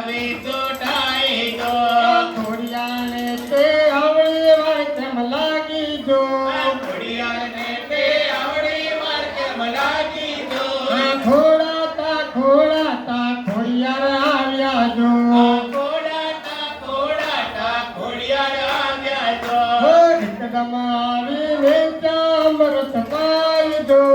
આવી ચોટાઈ જો ખોડિયાને તે આવડી વાર કેમ લાગી જો ઘોડિયાને તે આવડી વાર કેમ લાગી જો ખોડાતા ખોડિયાર આવ્યા જો ખોડાતા ઘોડિયાર આવ્યા જો એકદમ આવીને ચામરત પાઈ જો